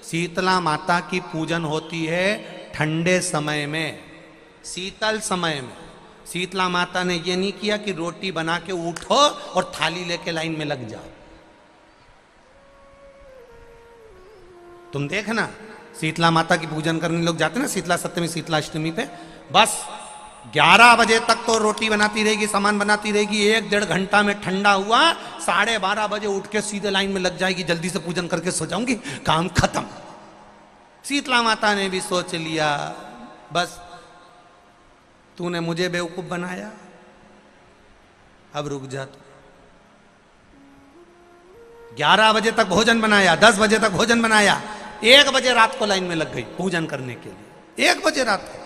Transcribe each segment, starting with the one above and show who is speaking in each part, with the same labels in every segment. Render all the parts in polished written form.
Speaker 1: शीतला माता की पूजन होती है ठंडे समय में, शीतल समय में। शीतला माता ने ये नहीं किया कि रोटी बना के उठो और थाली लेके लाइन में लग जाओ। तुम देखना शीतला माता की पूजन करने लोग जाते ना शीतला सप्तमी शीतला अष्टमी पे, बस 11 बजे तक तो रोटी बनाती रहेगी, सामान बनाती रहेगी। 1-1.5 घंटा में ठंडा हुआ, 12:30 बजे उठ के सीधे लाइन में लग जाएगी, जल्दी से पूजन करके सो जाऊंगी, काम खत्म। शीतला माता ने भी सोच लिया बस तूने मुझे बेवकूफ बनाया, अब रुक जा तू। 11 बजे तक भोजन बनाया, 10 बजे तक भोजन बनाया, 1 बजे रात को लाइन में लग गई पूजन करने के लिए। 1 बजे रात को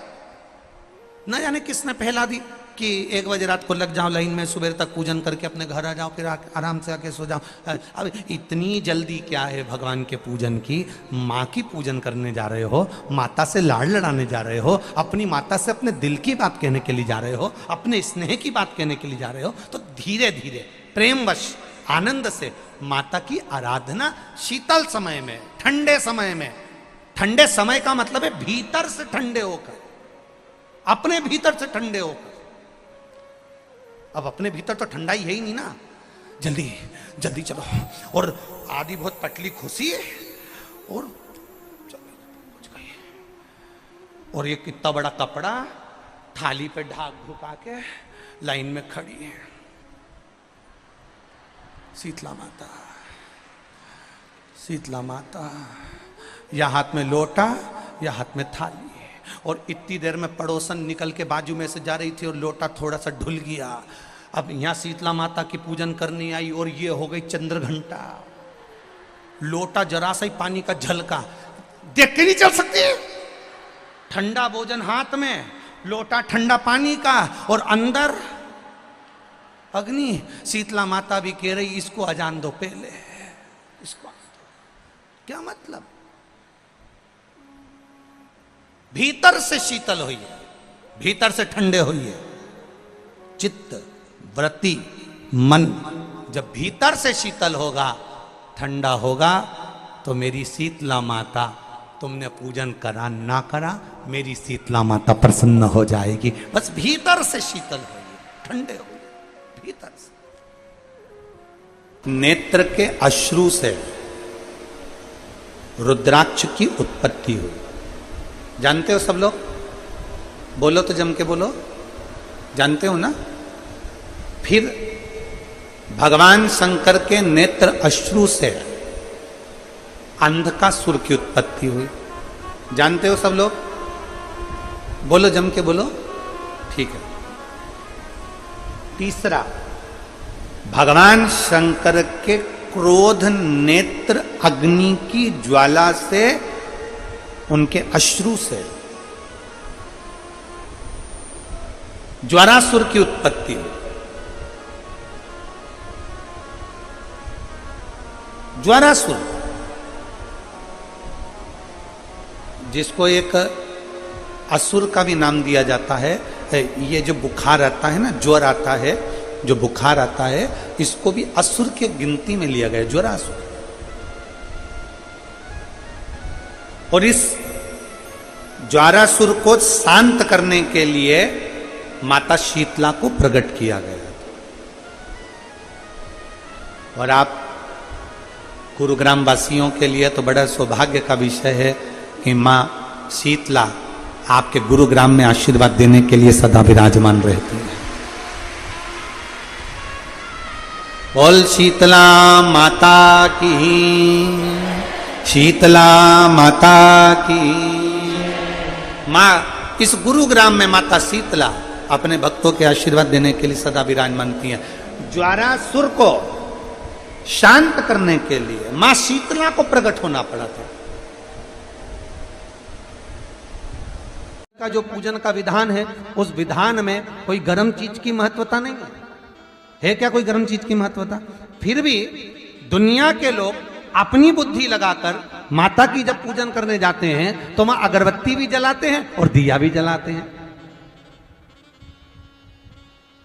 Speaker 1: न जाने किसने पहला दी कि 1 बजे रात को लग जाओ लाइन में, सुबह तक पूजन करके अपने घर आ जाओ, फिर आराम से आके सो जाओ। अब इतनी जल्दी क्या है भगवान के पूजन की? माँ की पूजन करने जा रहे हो, माता से लाड़ लड़ाने जा रहे हो, अपनी माता से अपने दिल की बात कहने के लिए जा रहे हो, अपने स्नेह की बात कहने के लिए जा रहे हो, तो धीरे धीरे प्रेमवश आनंद से माता की आराधना शीतल समय में, ठंडे समय में। ठंडे समय का मतलब है भीतर से ठंडे होकर, अपने भीतर से ठंडे होकर। अब अपने भीतर तो ठंडा ही है ही नहीं ना, जल्दी जल्दी चलो, और आधी बहुत पतली खुशी है, और चलो गई, और ये कितना बड़ा कपड़ा थाली पे ढाक ढुका के लाइन में खड़ी है शीतला माता। शीतला माता या हाथ में लोटा या हाथ में थाली, और इतनी देर में पड़ोसन निकल के बाजू में से जा रही थी और लोटा थोड़ा सा ढुल गया। अब यहाँ शीतला माता की पूजन करनी आई और ये हो गई चंद्र घंटा। लोटा जरा सा ही पानी का झलका, देख के नहीं चल सकती। ठंडा भोजन हाथ में, लोटा ठंडा पानी का, और अंदर अग्नि। शीतला माता भी कह रही इसको अजान दो पहले, इसको क्या मतलब? भीतर से शीतल हुई है, भीतर से ठंडे हुई है चित्त वृत्ति मन। जब भीतर से शीतल होगा, ठंडा होगा, तो मेरी शीतला माता, तुमने पूजन करा ना करा, मेरी शीतला माता प्रसन्न हो जाएगी। बस भीतर से शीतल होइए, ठंडे होइए भीतर से। नेत्र के अश्रु से रुद्राक्ष की उत्पत्ति हुई, जानते हो सब लोग? बोलो तो जम के बोलो, जानते हो ना? फिर भगवान शंकर के नेत्र अश्रु से अंधकासुर की उत्पत्ति हुई, जानते हो सब लोग? बोलो जम के बोलो, ठीक है। तीसरा, भगवान शंकर के क्रोध नेत्र अग्नि की ज्वाला से, उनके अश्रु से ज्वारासुर की उत्पत्ति हुई। ज्वारासुर, जिसको एक असुर का भी नाम दिया जाता है। ये जो बुखार आता है ना, ज्वर आता है, जो बुखार आता है, इसको भी असुर के गिनती में लिया गया, ज्वारासुर। और इस ज्वारासुर को शांत करने के लिए माता शीतला को प्रकट किया गया। और आप गुरुग्राम वासियों के लिए तो बड़ा सौभाग्य का विषय है कि मां शीतला आपके गुरुग्राम में आशीर्वाद देने के लिए सदा विराजमान रहती है। बोल शीतला माता की, शीतला माता की। मां इस गुरुग्राम में माता शीतला अपने भक्तों के आशीर्वाद देने के लिए सदा विराजमान थी है। ज्वारासुर को शांत करने के लिए मां शीतला को प्रकट होना पड़ा था। का जो पूजन का विधान है, उस विधान में कोई गर्म चीज की महत्वता नहीं है क्या? कोई गर्म चीज की महत्वता? फिर भी दुनिया के लोग अपनी बुद्धि लगाकर माता की जब पूजन करने जाते हैं तो वहां अगरबत्ती भी जलाते हैं और दिया भी जलाते हैं।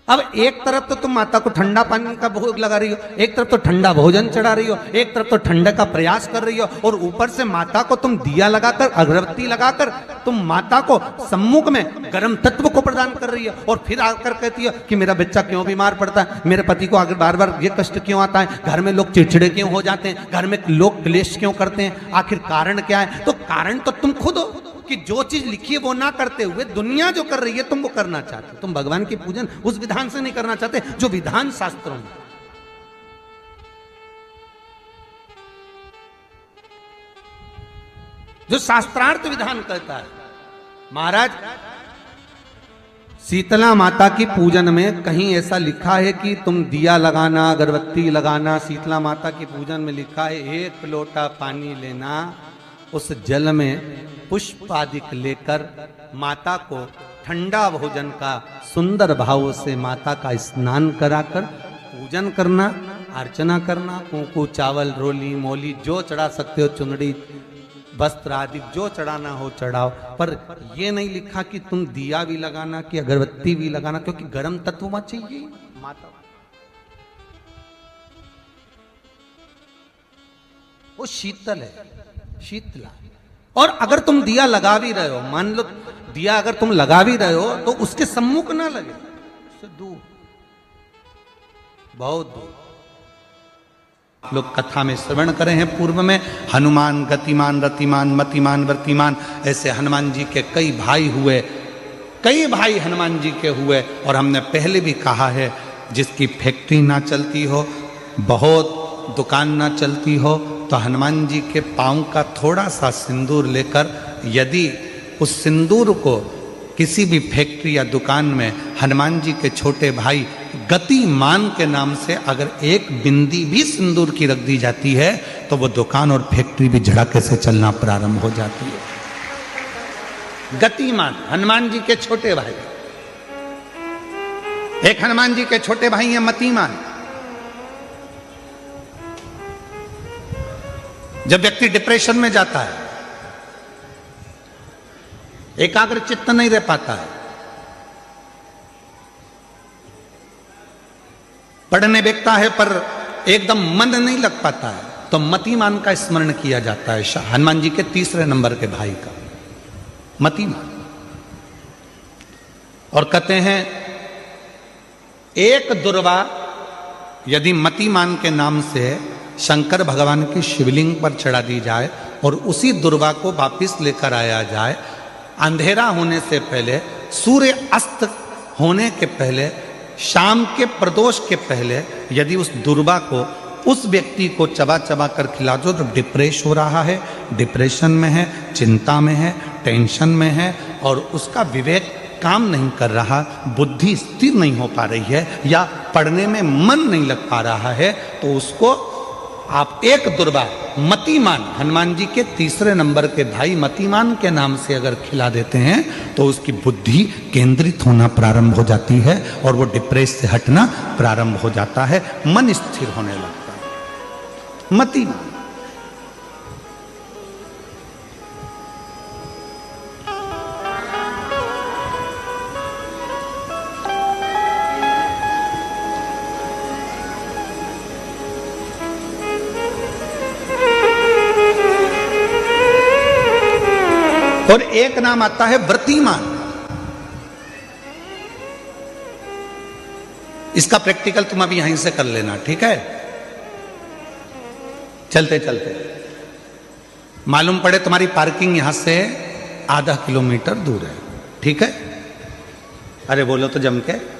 Speaker 1: अब एक तरफ तो तुम माता को ठंडा पानी का भोग लगा रही हो, एक तरफ तो ठंडा भोजन चढ़ा रही हो, एक तरफ तो ठंडे का प्रयास कर रही हो, और ऊपर से माता को तुम दिया लगाकर, अगरबत्ती लगाकर तुम माता को सम्मुख में गर्म तत्व को प्रदान कर रही हो, और फिर आकर कहती हो कि मेरा बच्चा क्यों बीमार पड़ता है, मेरे पति को आगे बार बार ये कष्ट क्यों आता है, घर में लोग चिड़चिड़े क्यों हो जाते हैं, घर में लोग क्लेश क्यों करते हैं, आखिर कारण क्या है? तो कारण तो तुम खुद हो कि जो चीज लिखी है वो ना करते हुए दुनिया जो कर रही है तुम वो करना चाहते हो। तुम भगवान की पूजन उस विधान से नहीं करना चाहते जो विधान शास्त्रों में, जो शास्त्रार्थ विधान कहता है। महाराज, शीतला माता की पूजन में कहीं ऐसा लिखा है कि तुम दिया लगाना, अगरबत्ती लगाना? शीतला माता की पूजन में लिखा है एक लोटा पानी लेना, उस जल में पुष्प आदि लेकर माता को ठंडा भोजन का सुंदर भाव से माता का स्नान कराकर पूजन करना, अर्चना करना, कुंकू चावल रोली मोली जो चढ़ा सकते हो, चुनरी वस्त्र आदि जो चढ़ाना हो चढ़ाओ, पर यह नहीं लिखा कि तुम दिया भी लगाना कि अगरबत्ती भी लगाना, क्योंकि गर्म तत्व वहां चाहिए माता, वो शीतल है, शीतला। और अगर तुम दिया लगा भी रहे हो, मान लो दिया अगर तुम लगा भी रहे हो तो उसके सम्मुख ना लगे, उससे दूर, बहुत दूर। लोग कथा में श्रवण करे हैं पूर्व में, हनुमान गतिमान रतिमान मतिमान वर्तिमान, ऐसे हनुमान जी के कई भाई हुए, कई भाई हनुमान जी के हुए। और हमने पहले भी कहा है, जिसकी फैक्ट्री ना चलती हो, बहुत दुकान ना चलती हो, तो हनुमान जी के पांव का थोड़ा सा सिंदूर लेकर, यदि उस सिंदूर को किसी भी फैक्ट्री या दुकान में हनुमान जी के छोटे भाई गतिमान के नाम से अगर एक बिंदी भी सिंदूर की रख दी जाती है, तो वो दुकान और फैक्ट्री भी झड़के से चलना प्रारंभ हो जाती है। गतिमान हनुमान जी के छोटे भाई, एक हनुमान जी के छोटे भाई हैं मतिमान। जब व्यक्ति डिप्रेशन में जाता है, एकाग्र चित्त नहीं रह पाता है, पढ़ने बैठता है पर एकदम मन नहीं लग पाता है, तो मतिमान का स्मरण किया जाता है, हनुमान जी के तीसरे नंबर के भाई का, मतिमान। और कहते हैं एक दुर्वा यदि मतिमान के नाम से शंकर भगवान की शिवलिंग पर चढ़ा दी जाए और उसी दुर्वा को वापिस लेकर आया जाए, अंधेरा होने से पहले, सूर्य अस्त होने के पहले, शाम के प्रदोष के पहले यदि उस दुर्वा को उस व्यक्ति को चबा चबा कर खिला दो, तो डिप्रेस हो रहा है, डिप्रेशन में है, चिंता में है, टेंशन में है, और उसका विवेक काम नहीं कर रहा, बुद्धि स्थिर नहीं हो पा रही है, या पढ़ने में मन नहीं लग पा रहा है, तो उसको आप एक दुर्वा मतिमान, हनुमान जी के तीसरे नंबर के भाई मतिमान के नाम से अगर खिला देते हैं, तो उसकी बुद्धि केंद्रित होना प्रारंभ हो जाती है और वो डिप्रेस से हटना प्रारंभ हो जाता है, मन स्थिर होने लगता है। मतिमान। और एक नाम आता है व्रतिमान। इसका प्रैक्टिकल तुम अभी यहीं से कर लेना, ठीक है? चलते चलते मालूम पड़े तुम्हारी पार्किंग यहां से आधा किलोमीटर दूर है, ठीक है? अरे बोलो तो जम के,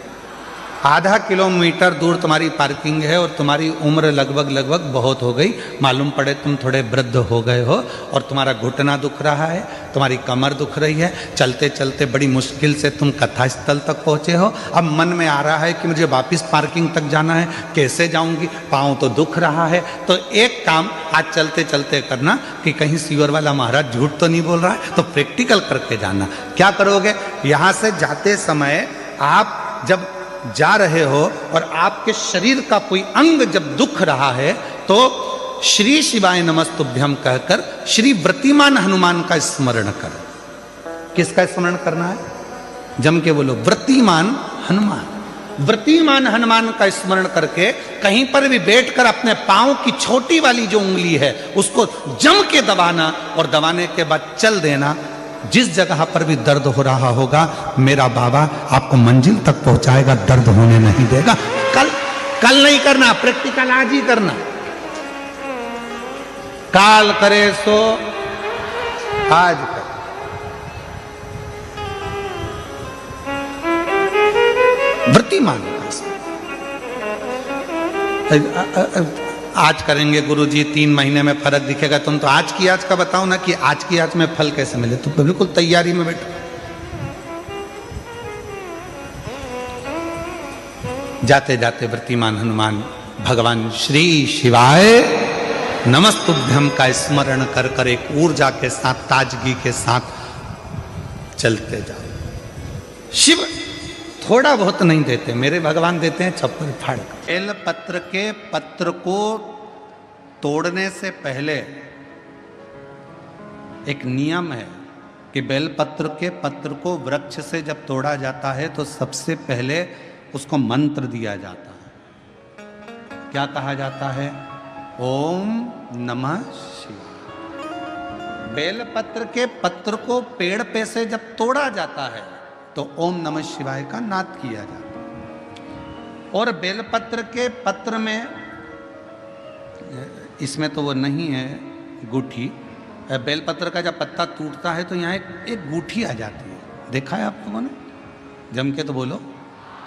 Speaker 1: आधा किलोमीटर दूर तुम्हारी पार्किंग है और तुम्हारी उम्र लगभग बहुत हो गई, मालूम पड़े तुम थोड़े वृद्ध हो गए हो और तुम्हारा घुटना दुख रहा है, तुम्हारी कमर दुख रही है, चलते चलते बड़ी मुश्किल से तुम कथा स्थल तक पहुँचे हो। अब मन में आ रहा है कि मुझे वापस पार्किंग तक जाना है, कैसे जाऊंगी, पाँव तो दुख रहा है। तो एक काम आज चलते चलते करना कि कहीं सीवर वाला महाराज झूठ तो नहीं बोल रहा है, तो प्रैक्टिकल करके जाना। क्या करोगे? यहाँ से जाते समय आप जब जा रहे हो और आपके शरीर का कोई अंग जब दुख रहा है, तो श्री शिवाय नमस्तुभ्यम कहकर श्री व्रतिमान हनुमान का स्मरण कर। किसका स्मरण करना है? जम के बोलो, व्रतिमान हनुमान। वृत्तिमान हनुमान का स्मरण करके कहीं पर भी बैठकर अपने पांव की छोटी वाली जो उंगली है उसको जम के दबाना और दबाने के बाद चल देना। जिस जगह पर भी दर्द हो रहा होगा मेरा बाबा आपको मंजिल तक पहुंचाएगा, दर्द होने नहीं देगा। कल नहीं करना, प्रैक्टिकल आज ही करना। काल करे सो आज कर। वृत्तिमान आज करेंगे गुरुजी, 3 महीने में फर्क दिखेगा। तुम तो आज की आज का बताओ ना कि आज की आज में फल कैसे मिले। तुम बिल्कुल तैयारी में बैठो। जाते जाते वृत्तिमान हनुमान भगवान श्री शिवाय नमस्तुभ्यम का स्मरण कर कर एक ऊर्जा के साथ, ताजगी के साथ चलते जाओ। शिव थोड़ा बहुत नहीं देते, मेरे भगवान देते हैं छप्पर फाड़ कर। बेल पत्र के पत्र को तोड़ने से पहले एक नियम है कि बेल पत्र के पत्र को वृक्ष से जब तोड़ा जाता है तो सबसे पहले उसको मंत्र दिया जाता है। क्या कहा जाता है? ओम नमः शिवाय। बेल पत्र के पत्र को पेड़ पे से जब तोड़ा जाता है तो ओम नमः शिवाय का नाद किया जाता है। और बेलपत्र के पत्र में, इसमें तो वो नहीं है गूठी, बेलपत्र का जब पत्ता टूटता है तो यहाँ एक गूठी आ जाती है। देखा है आप लोगों ने? जम के तो बोलो,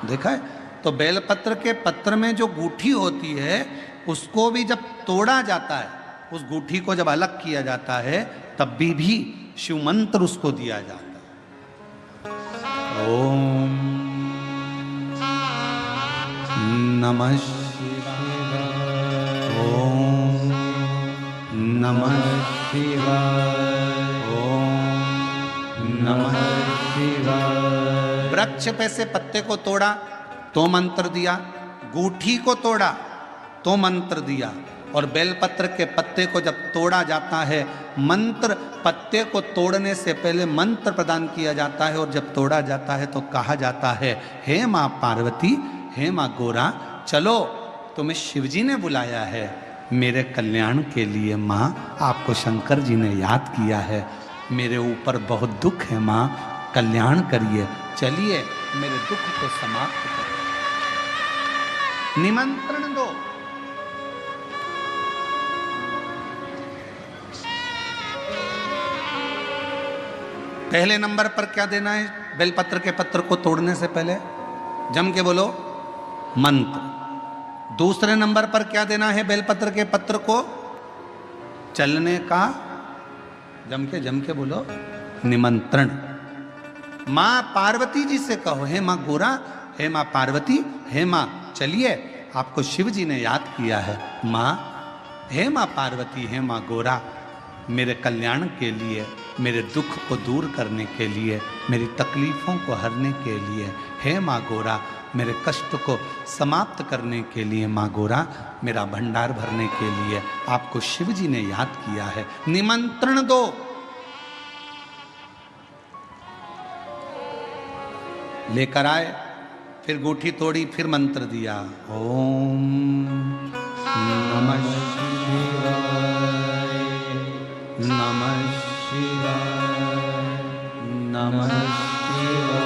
Speaker 1: देखा है? तो बेलपत्र के पत्र में जो गूठी होती है उसको भी जब तोड़ा जाता है, उस गूठी को जब अलग किया जाता है तब भी शिव मंत्र उसको दिया जाता है। ओम नमः शिवाय, ओम नमः शिवाय, ओम नमः शिवाय। वृक्ष पे से पत्ते को तोड़ा तो मंत्र दिया, गूठी को तोड़ा तो मंत्र दिया, और बेलपत्र के पत्ते को जब तोड़ा जाता है, मंत्र पत्ते को तोड़ने से पहले मंत्र प्रदान किया जाता है, और जब तोड़ा जाता है तो कहा जाता है, हे माँ पार्वती, हे माँ गोरा, चलो तुम्हें शिवजी ने बुलाया है मेरे कल्याण के लिए। माँ आपको शंकर जी ने याद किया है, मेरे ऊपर बहुत दुख है माँ, कल्याण करिए, चलिए मेरे दुख को समाप्त करिए, निमंत्रण दो। पहले नंबर पर क्या देना है? बेलपत्र के पत्र को तोड़ने से पहले जम के बोलो मंत्र। दूसरे नंबर पर क्या देना है? बेलपत्र के पत्र को चलने का, जम के बोलो निमंत्रण। मां पार्वती जी से कहो, हे मां गोरा, हे मां पार्वती, हे मां चलिए आपको शिव जी ने याद किया है। मां, हे मां पार्वती, हे मां गोरा, मेरे कल्याण के लिए, मेरे दुख को दूर करने के लिए, मेरी तकलीफ़ों को हरने के लिए, हे माँ गोरा, मेरे कष्ट को समाप्त करने के लिए, माँ गोरा, मेरा भंडार भरने के लिए आपको शिव जी ने याद किया है, निमंत्रण दो। लेकर आए, फिर गूठी तोड़ी, फिर मंत्र दिया, ओम नमः शिवाय, नमः शिवाय, नमः शिवाय।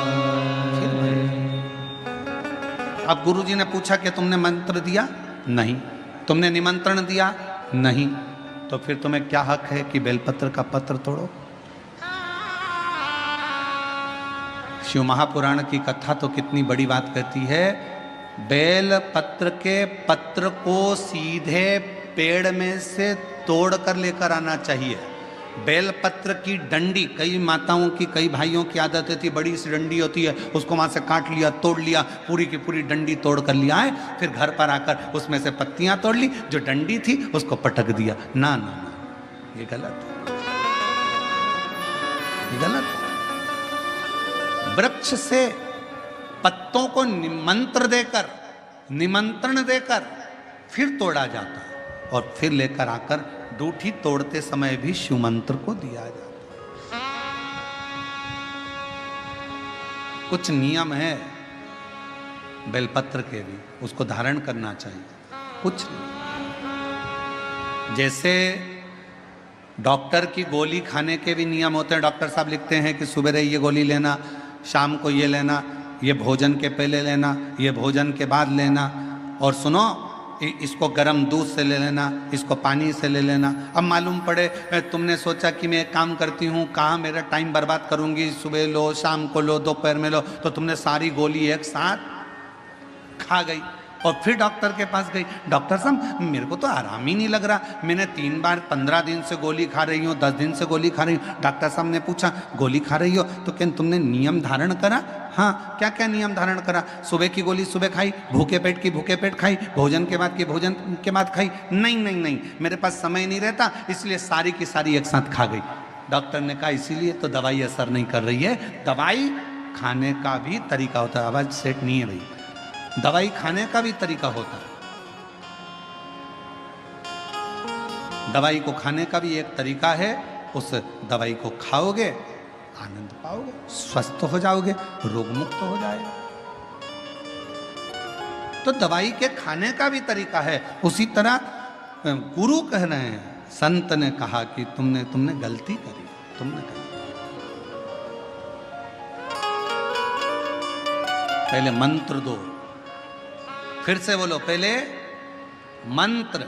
Speaker 1: अब गुरुजी ने पूछा कि तुमने मंत्र दिया? नहीं। तुमने निमंत्रण दिया? नहीं। तो फिर तुम्हें क्या हक है कि बेलपत्र का पत्र तोड़ो? शिव महापुराण की कथा तो कितनी बड़ी बात कहती है, बेल पत्र के पत्र को सीधे पेड़ में से तोड़ कर लेकर आना चाहिए। बेलपत्र की डंडी, कई माताओं की, कई भाइयों की आदत होती है, बड़ी सी डंडी होती है, उसको वहां से काट लिया, तोड़ लिया, पूरी की पूरी डंडी तोड़ कर लिया है, फिर घर पर आकर उसमें से पत्तियां तोड़ ली, जो डंडी थी उसको पटक दिया। ना ना ना, ये गलत है, ये गलत है। वृक्ष से पत्तों को निमंत्रण देकर फिर तोड़ा जाता है, और फिर लेकर आकर डूठी तोड़ते समय भी शिव मंत्र को दिया जाता है। कुछ नियम है, बेलपत्र के भी उसको धारण करना चाहिए, कुछ नहीं। जैसे डॉक्टर की गोली खाने के भी नियम होते हैं। डॉक्टर साहब लिखते हैं कि सुबह ये गोली लेना, शाम को ये लेना, ये भोजन के पहले लेना, ये भोजन के बाद लेना, और सुनो इसको गर्म दूध से ले लेना, इसको पानी से ले लेना। अब मालूम पड़े तुमने सोचा कि मैं एक काम करती हूँ, कहाँ मेरा टाइम बर्बाद करूँगी, सुबह लो, शाम को लो, दोपहर में लो, तो तुमने सारी गोली एक साथ खा गई। और फिर डॉक्टर के पास गई, डॉक्टर साहब मेरे को तो आराम ही नहीं लग रहा, मैंने 3 बार 15 दिन से गोली खा रही हूँ, 10 दिन से गोली खा रही हूँ। डॉक्टर साहब ने पूछा गोली खा रही हो तो क्या तुमने नियम धारण करा? हाँ, क्या क्या नियम धारण करा? सुबह की गोली सुबह खाई, भूखे पेट की भूखे पेट खाई, भोजन के बाद की भोजन के बाद खाई? नहीं नहीं नहीं, मेरे पास समय नहीं रहता, इसलिए सारी की सारी एक साथ खा गई। डॉक्टर ने कहा इसीलिए तो दवाई असर नहीं कर रही है। दवाई खाने का भी तरीका होता है। आवाज सेट नहीं है भाई। दवाई खाने का भी तरीका होता है। दवाई को खाने का भी एक तरीका है। उस दवाई को खाओगे, आनंद पाओगे, स्वस्थ हो जाओगे, रोग मुक्त हो जाएगा। तो दवाई के खाने का भी तरीका है। उसी तरह गुरु कह रहे हैं, संत ने कहा कि तुमने गलती करी, तुमने करी। पहले मंत्र दो, फिर से बोलो, पहले मंत्र,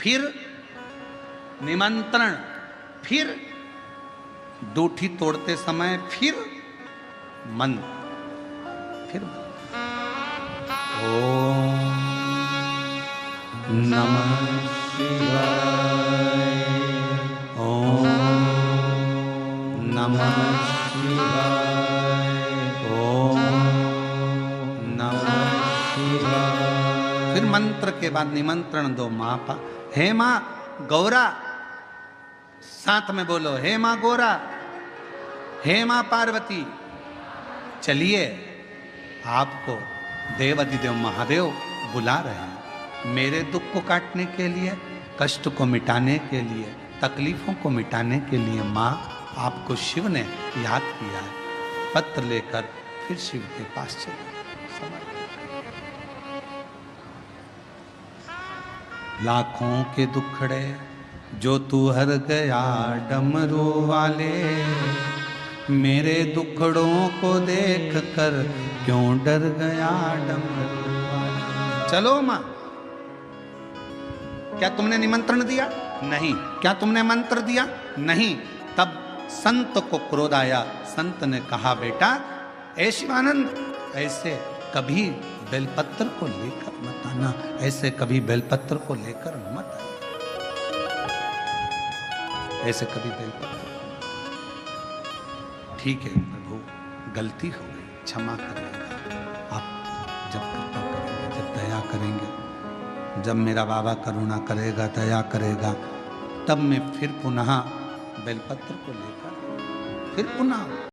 Speaker 1: फिर निमंत्रण, फिर दूठी तोड़ते समय फिर मंत्र, फिर ओम नमः शिवाय, ओम नमः शिवाय, ओम नमः शिवाय। फिर मंत्र के बाद निमंत्रण दो। माँ पा, हे माँ गौरा, साथ में बोलो, हे माँ गौरा, हे माँ पार्वती, चलिए आपको देव अधिदेव महादेव बुला रहे हैं, मेरे दुख को काटने के लिए, कष्ट को मिटाने के लिए, तकलीफों को मिटाने के लिए। माँ आपको शिव ने याद किया है। पत्र लेकर फिर शिव के पास चले। लाखों के दुखड़े जो तू हर गया डमरू वाले, मेरे दुखड़ों को देख कर क्यों डर गया डमरू वाले। चलो माँ, क्या तुमने निमंत्रण दिया? नहीं। क्या तुमने मंत्र दिया? नहीं। तब संत को क्रोध आया। संत ने कहा बेटा ऐ शिवानंद, ऐसे कभी बेलपत्र को लेकर मत आना, ऐसे कभी बेलपत्र को लेकर मत आना, ऐसे कभी बेलपत्र। ठीक है प्रभु, गलती हो गई, क्षमा करिएगा। आप जब कृपा करेंगे, जब दया करेंगे, जब मेरा बाबा करुणा करेगा, दया करेगा, तब मैं फिर पुनः बेलपत्र को लेकर फिर पुनः